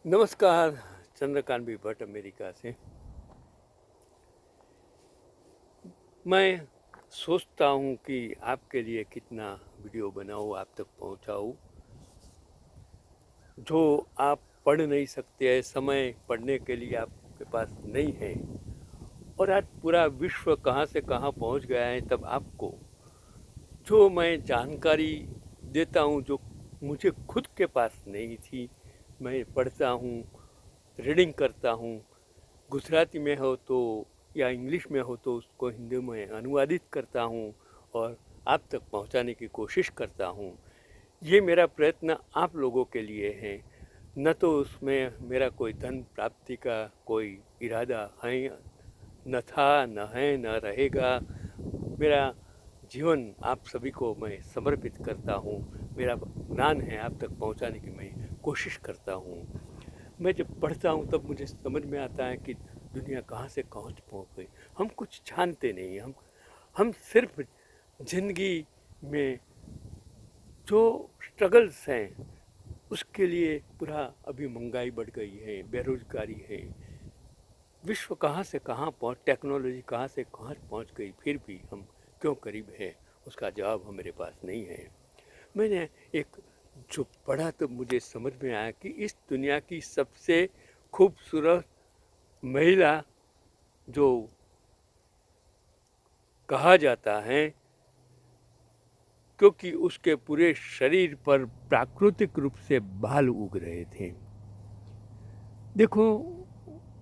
नमस्कार। चंद्रकांत भी भट्ट अमेरिका से। मैं सोचता हूँ कि आपके लिए कितना वीडियो बनाऊँ, आप तक पहुँचाऊँ जो आप पढ़ नहीं सकते हैं, समय पढ़ने के लिए आपके पास नहीं है। और आज पूरा विश्व कहाँ से कहाँ पहुँच गया है, तब आपको जो मैं जानकारी देता हूँ जो मुझे खुद के पास नहीं थी, मैं पढ़ता हूँ, रीडिंग करता हूँ, गुजराती में हो तो या इंग्लिश में हो तो उसको हिंदी में अनुवादित करता हूँ और आप तक पहुँचाने की कोशिश करता हूँ। ये मेरा प्रयत्न आप लोगों के लिए है, न तो उसमें मेरा कोई धन प्राप्ति का कोई इरादा है, न था, न है, न रहेगा। मेरा जीवन आप सभी को मैं समर्पित करता हूँ। मेरा ज्ञान है आप तक पहुँचाने की मैं कोशिश करता हूँ। मैं जब पढ़ता हूँ तब मुझे समझ में आता है कि दुनिया कहाँ से कहाँ पहुँच गई। हम कुछ जानते नहीं, हम सिर्फ जिंदगी में जो स्ट्रगल्स हैं उसके लिए पूरा अभी महंगाई बढ़ गई है, बेरोजगारी है, विश्व कहाँ से कहाँ पहुँच, टेक्नोलॉजी कहाँ से कहाँ पहुँच गई, फिर भी हम क्यों करीब है उसका जवाब हमारे पास नहीं है। मैंने एक जो पढ़ा तो मुझे समझ में आया कि इस दुनिया की सबसे खूबसूरत महिला जो कहा जाता है क्योंकि उसके पूरे शरीर पर प्राकृतिक रूप से बाल उग रहे थे। देखो,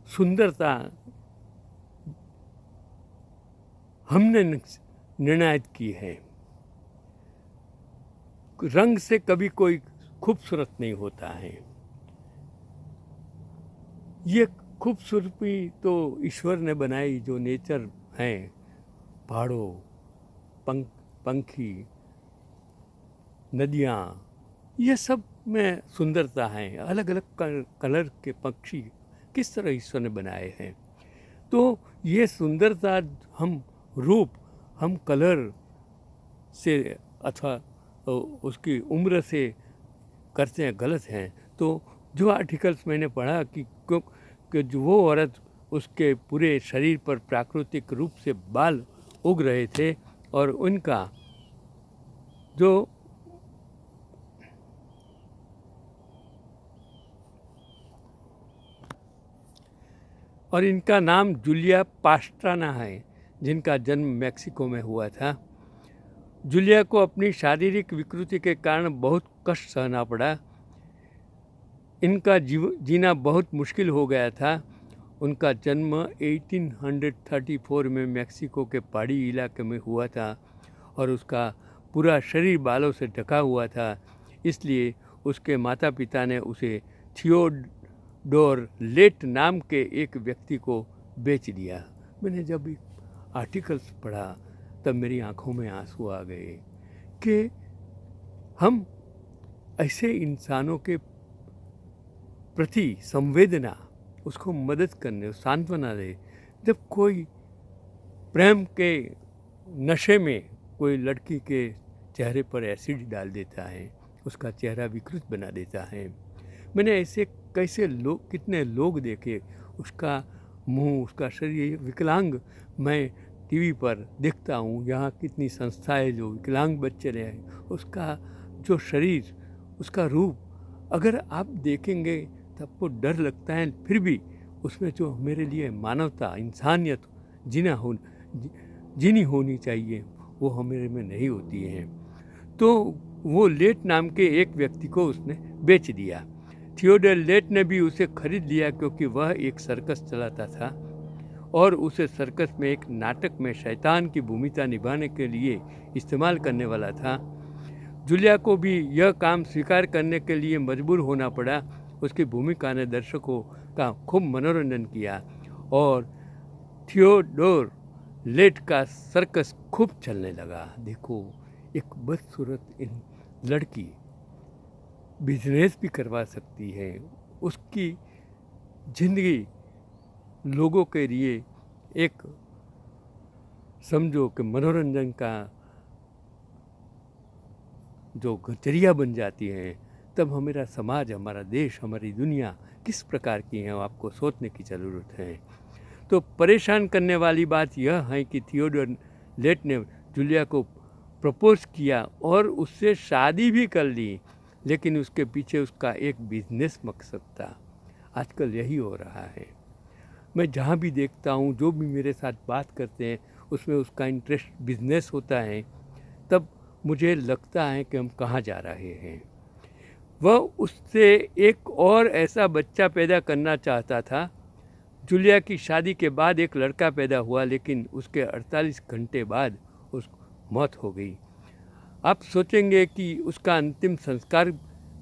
सुंदरता हमने निर्णायत की है। रंग से कभी कोई खूबसूरत नहीं होता है। ये खूबसूरती तो ईश्वर ने बनाई, जो नेचर है, पहाड़ों, पंखी, नदियाँ, ये सब में सुंदरता है। अलग अलग कलर के पक्षी किस तरह ईश्वर ने बनाए हैं। तो ये सुंदरता हम रूप, हम कलर से अथवा उसकी उम्र से करते हैं, गलत हैं। तो जो आर्टिकल्स मैंने पढ़ा कि जो वो औरत, उसके पूरे शरीर पर प्राकृतिक रूप से बाल उग रहे थे और उनका जो और इनका नाम जूलिया पास्ट्राना है, जिनका जन्म मैक्सिको में हुआ था। जूलिया को अपनी शारीरिक विकृति के कारण बहुत कष्ट सहना पड़ा। इनका जीना बहुत मुश्किल हो गया था। उनका जन्म 1834 में मैक्सिको के पहाड़ी इलाके में हुआ था और उसका पूरा शरीर बालों से ढका हुआ था। इसलिए उसके माता पिता ने उसे थियोडोर लेट नाम के एक व्यक्ति को बेच दिया। मैंने जब आर्टिकल्स पढ़ा तब मेरी आंखों में आंसू आ गए कि हम ऐसे इंसानों के प्रति संवेदना, उसको मदद करने, सांत्वना दे। जब कोई प्रेम के नशे में कोई लड़की के चेहरे पर एसिड डाल देता है, उसका चेहरा विकृत बना देता है। मैंने ऐसे कैसे लोग, कितने लोग देखे, उसका मुंह, उसका शरीर विकलांग मैं टीवी पर देखता हूँ। यहाँ कितनी संस्थाएं जो विकलांग बच्चे रहे, उसका जो शरीर, उसका रूप अगर आप देखेंगे तो आपको डर लगता है। फिर भी उसमें जो मेरे लिए मानवता, इंसानियत जीनी होनी चाहिए, वो हमारे में नहीं होती है। तो वो लेट नाम के एक व्यक्ति को उसने बेच दिया। थियोडोर लेट ने भी उसे खरीद लिया क्योंकि वह एक सर्कस चलाता था और उसे सर्कस में एक नाटक में शैतान की भूमिका निभाने के लिए इस्तेमाल करने वाला था। जूलिया को भी यह काम स्वीकार करने के लिए मजबूर होना पड़ा। उसकी भूमिका ने दर्शकों का खूब मनोरंजन किया और थियोडोर लेट का सर्कस खूब चलने लगा। देखो, एक बदसूरत लड़की बिजनेस भी करवा सकती है। उसकी जिंदगी लोगों के लिए एक, समझो कि मनोरंजन का जो जरिया बन जाती है। तब हमारा समाज, हमारा देश, हमारी दुनिया किस प्रकार की है, आपको सोचने की ज़रूरत है। तो परेशान करने वाली बात यह है कि थियोडोर लेट ने जूलिया को प्रपोज किया और उससे शादी भी कर ली, लेकिन उसके पीछे उसका एक बिजनेस मकसद था। आजकल यही हो रहा है। मैं जहाँ भी देखता हूँ, जो भी मेरे साथ बात करते हैं, उसमें उसका इंटरेस्ट बिजनेस होता है। तब मुझे लगता है कि हम कहाँ जा रहे हैं। वह उससे एक और ऐसा बच्चा पैदा करना चाहता था। जूलिया की शादी के बाद एक लड़का पैदा हुआ, लेकिन उसके 48 घंटे बाद उसकी मौत हो गई। आप सोचेंगे कि उसका अंतिम संस्कार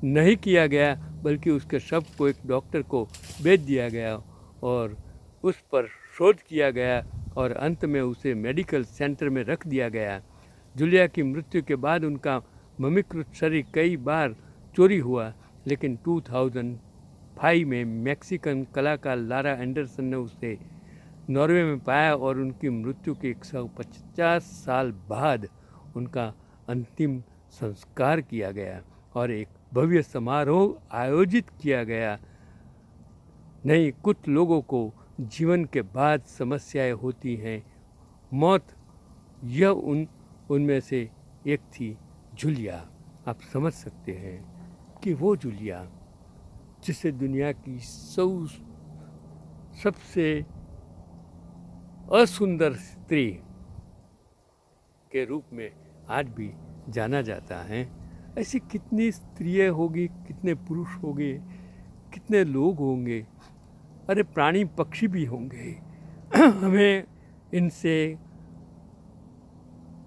नहीं किया गया, बल्कि उसके शव को एक डॉक्टर को बेच दिया गया और उस पर शोध किया गया और अंत में उसे मेडिकल सेंटर में रख दिया गया। जूलिया की मृत्यु के बाद उनका ममीकृत शरीर कई बार चोरी हुआ, लेकिन 2005 में मैक्सिकन कलाकार लारा एंडरसन ने उसे नॉर्वे में पाया और उनकी मृत्यु के 150 साल बाद उनका अंतिम संस्कार किया गया और एक भव्य समारोह आयोजित किया गया। नहीं, कुछ लोगों को जीवन के बाद समस्याएं होती हैं। मौत यह उनमें से एक थी, जूलिया। आप समझ सकते हैं कि वो जूलिया जिसे दुनिया की सबसे असुंदर स्त्री के रूप में आज भी जाना जाता है। ऐसी कितनी स्त्रियाँ होगी, कितने पुरुष होंगे, कितने लोग होंगे, अरे प्राणी पक्षी भी होंगे। हमें इनसे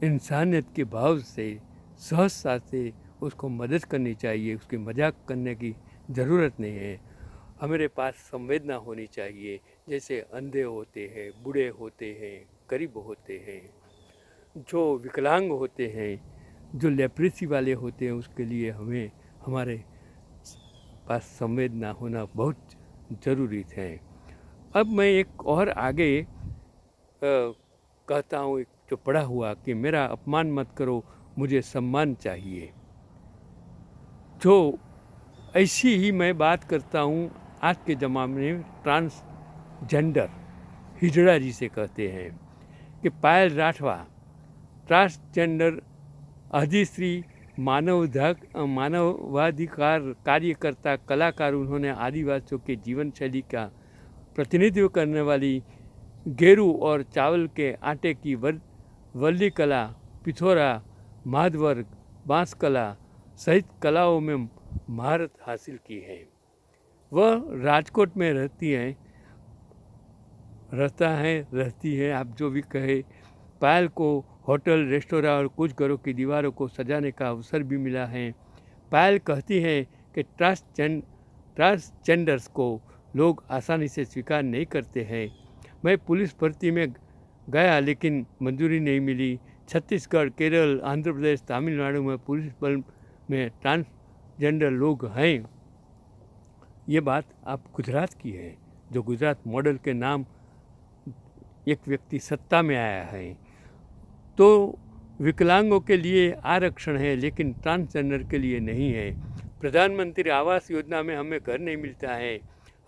इंसानियत के भाव से, सहजता से उसको मदद करनी चाहिए। उसकी मजाक करने की ज़रूरत नहीं है। हमारे पास संवेदना होनी चाहिए। जैसे अंधे होते हैं, बूढ़े होते हैं, गरीब होते हैं, जो विकलांग होते हैं, जो लेप्रेसी वाले होते हैं, उसके लिए हमें हमारे पास संवेदना होना बहुत ज़रूरी है। अब मैं एक और आगे कहता हूँ, एक जो पढ़ा हुआ कि मेरा अपमान मत करो, मुझे सम्मान चाहिए। जो ऐसी ही मैं बात करता हूँ आज के ज़माने में ट्रांसजेंडर, हिजड़ा जिसे कहते हैं, कि पायल राठवा ट्रांसजेंडर अधिश्री मानवाधिकार कार्यकर्ता, कलाकार। उन्होंने आदिवासियों के जीवन शैली का प्रतिनिधित्व करने वाली गेरू और चावल के आटे की वल्ली कला, पिथौरा, माधवर्ग, बांस कला सहित कलाओं में महारत हासिल की है। वह राजकोट में रहती है, आप जो भी कहे। पायल को होटल, रेस्टोरेंट और कुछ घरों की दीवारों को सजाने का अवसर भी मिला है। पायल कहती है कि ट्रांसजेंडर्स को लोग आसानी से स्वीकार नहीं करते हैं। मैं पुलिस भर्ती में गया, लेकिन मंजूरी नहीं मिली। छत्तीसगढ़, केरल, आंध्र प्रदेश, तमिलनाडु में पुलिस बल में ट्रांसजेंडर लोग हैं। ये बात आप गुजरात की है, जो गुजरात मॉडल के नाम एक व्यक्ति सत्ता में आया है। तो विकलांगों के लिए आरक्षण है, लेकिन ट्रांसजेंडर के लिए नहीं है। प्रधानमंत्री आवास योजना में हमें घर नहीं मिलता है,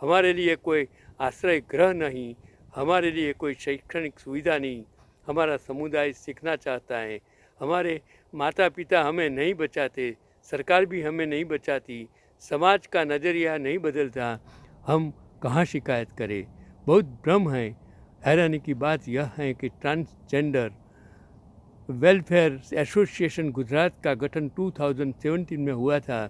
हमारे लिए कोई आश्रय गृह नहीं, हमारे लिए कोई शैक्षणिक सुविधा नहीं। हमारा समुदाय सीखना चाहता है, हमारे माता पिता हमें नहीं बचाते, सरकार भी हमें नहीं बचाती, समाज का नज़रिया नहीं बदलता, हम कहाँ शिकायत करें। बहुत भ्रम है। हैरानी की बात यह है कि ट्रांसजेंडर वेलफेयर एसोसिएशन गुजरात का गठन 2017 में हुआ था,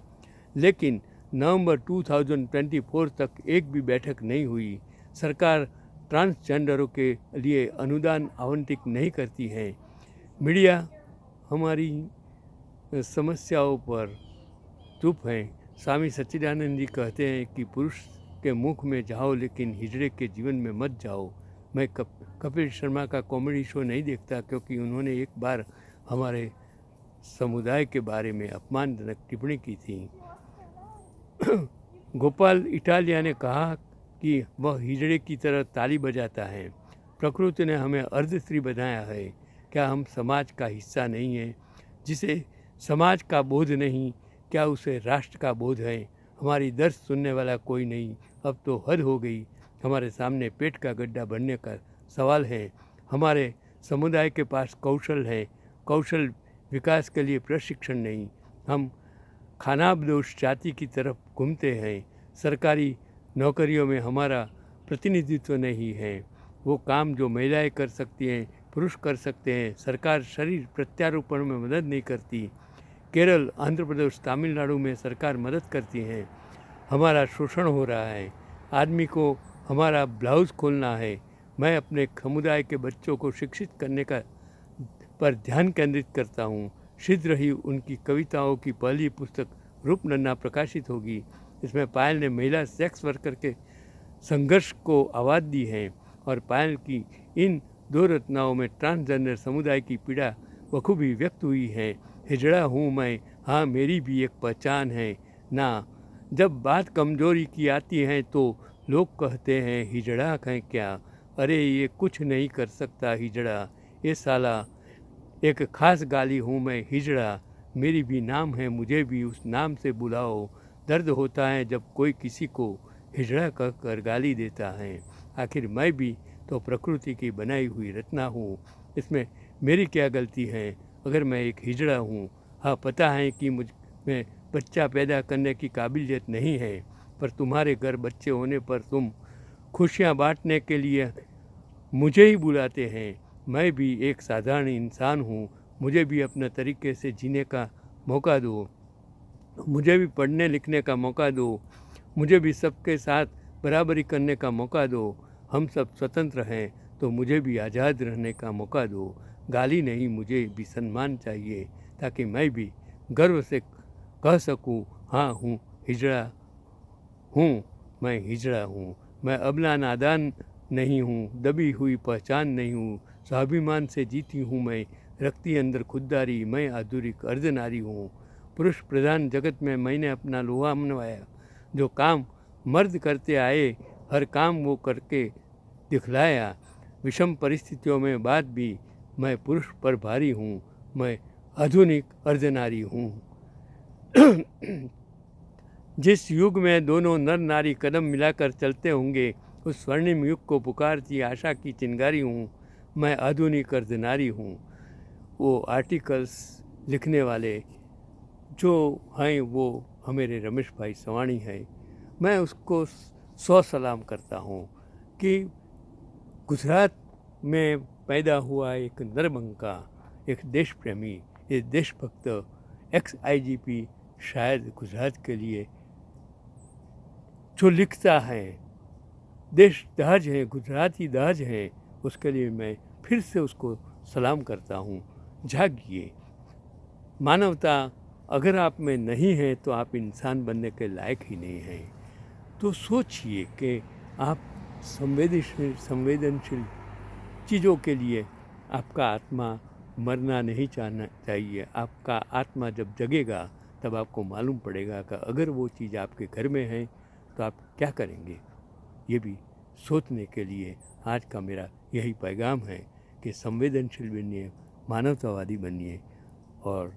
लेकिन नवंबर 2024 तक एक भी बैठक नहीं हुई। सरकार ट्रांसजेंडरों के लिए अनुदान आवंटित नहीं करती है। मीडिया हमारी समस्याओं पर चुप है। स्वामी सच्चिदानंद जी कहते हैं कि पुरुष के मुख में जाओ, लेकिन हिजड़े के जीवन में मत जाओ। मैं कपिल शर्मा का कॉमेडी शो नहीं देखता, क्योंकि उन्होंने एक बार हमारे समुदाय के बारे में अपमानजनक टिप्पणी की थी। गोपाल इटालिया ने कहा कि वह हिजड़े की तरह ताली बजाता है। प्रकृति ने हमें अर्ध स्त्री बनाया है। क्या हम समाज का हिस्सा नहीं हैं? जिसे समाज का बोध नहीं, क्या उसे राष्ट्र का बोध है? हमारी दर्द सुनने वाला कोई नहीं, अब तो हद हो गई। हमारे सामने पेट का गड्ढा भरने का सवाल है। हमारे समुदाय के पास कौशल है, कौशल विकास के लिए प्रशिक्षण नहीं। हम खानाबदोश जाति की तरफ घूमते हैं। सरकारी नौकरियों में हमारा प्रतिनिधित्व नहीं है। वो काम जो महिलाएं कर सकती हैं, पुरुष कर सकते हैं। सरकार शरीर प्रत्यारोपण में मदद नहीं करती। केरल, आंध्र प्रदेश, तमिलनाडु में सरकार मदद करती है। हमारा शोषण हो रहा है। आदमी को हमारा ब्लाउज खोलना है। मैं अपने समुदाय के बच्चों को शिक्षित करने का पर ध्यान केंद्रित करता हूँ। शीघ्र ही उनकी कविताओं की पहली पुस्तक रूपनन्ना प्रकाशित होगी। इसमें पायल ने महिला सेक्स वर्कर के संघर्ष को आवाज़ दी है और पायल की इन 2 रचनाओं में ट्रांसजेंडर समुदाय की पीड़ा बखूबी व्यक्त हुई है। हिजड़ा हूँ मैं, हाँ मेरी भी एक पहचान है ना। जब बात कमजोरी की आती है तो लोग कहते हैं हिजड़ा है क्या? अरे ये कुछ नहीं कर सकता हिजड़ा, ये साला एक खास गाली हूँ मैं हिजड़ा। मेरी भी नाम है, मुझे भी उस नाम से बुलाओ। दर्द होता है जब कोई किसी को हिजड़ा कहकर गाली देता है। आखिर मैं भी तो प्रकृति की बनाई हुई रचना हूँ, इसमें मेरी क्या गलती है अगर मैं एक हिजड़ा हूँ? हाँ, पता है कि मुझ में बच्चा पैदा करने की काबिलियत नहीं है, पर तुम्हारे घर बच्चे होने पर तुम खुशियाँ बांटने के लिए मुझे ही बुलाते हैं। मैं भी एक साधारण इंसान हूँ, मुझे भी अपने तरीके से जीने का मौका दो। मुझे भी पढ़ने लिखने का मौका दो। मुझे भी सबके साथ बराबरी करने का मौका दो। हम सब स्वतंत्र हैं तो मुझे भी आज़ाद रहने का मौका दो। गाली नहीं, मुझे भी सम्मान चाहिए, ताकि मैं भी गर्व से कह सकूं, हाँ हूँ हिजड़ा हूँ, मैं हिजड़ा हूँ। मैं अबला नादान नहीं हूँ, दबी हुई पहचान नहीं हूँ। स्वाभिमान से जीती हूँ मैं, रखती अंदर खुददारी। मैं आधुनिक अर्धनारी हूँ। पुरुष प्रधान जगत में मैंने अपना लोहा मनवाया। जो काम मर्द करते आए, हर काम वो करके दिखलाया। विषम परिस्थितियों में बाद भी मैं पुरुष पर भारी हूँ। मैं आधुनिक अर्धनारी हूँ। जिस युग में दोनों नर नारी कदम मिलाकर चलते होंगे, उस स्वर्णिम युग को पुकारती आशा की चिंगारी हूँ। मैं आधुनिक अर्धनारी हूँ। वो आर्टिकल्स लिखने वाले जो हैं वो हमारे रमेश भाई सवाणी हैं। मैं उसको 100 सलाम करता हूँ कि गुजरात में पैदा हुआ एक नरबंका, एक देश प्रेमी, एक देशभक्त, XIGP शायद गुजरात के लिए जो लिखता है, देश दाज है, गुजराती दाज है, उसके लिए मैं फिर से उसको सलाम करता हूँ। जागिए, मानवता अगर आप में नहीं है तो आप इंसान बनने के लायक ही नहीं हैं। तो सोचिए कि आप संवेदनशील चीज़ों के लिए आपका आत्मा मरना नहीं चाहना चाहिए। आपका आत्मा जब जगेगा तब आपको मालूम पड़ेगा कि अगर वो चीज़ आपके घर में है तो आप क्या करेंगे। ये भी सोचने के लिए आज का मेरा यही पैगाम है कि संवेदनशील बनिए, मानवतावादी बनिए, और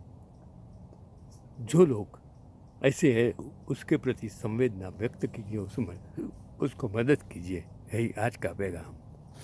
जो लोग ऐसे हैं उसके प्रति संवेदना व्यक्त कीजिए, उसको मदद कीजिए। यही आज का पैगाम।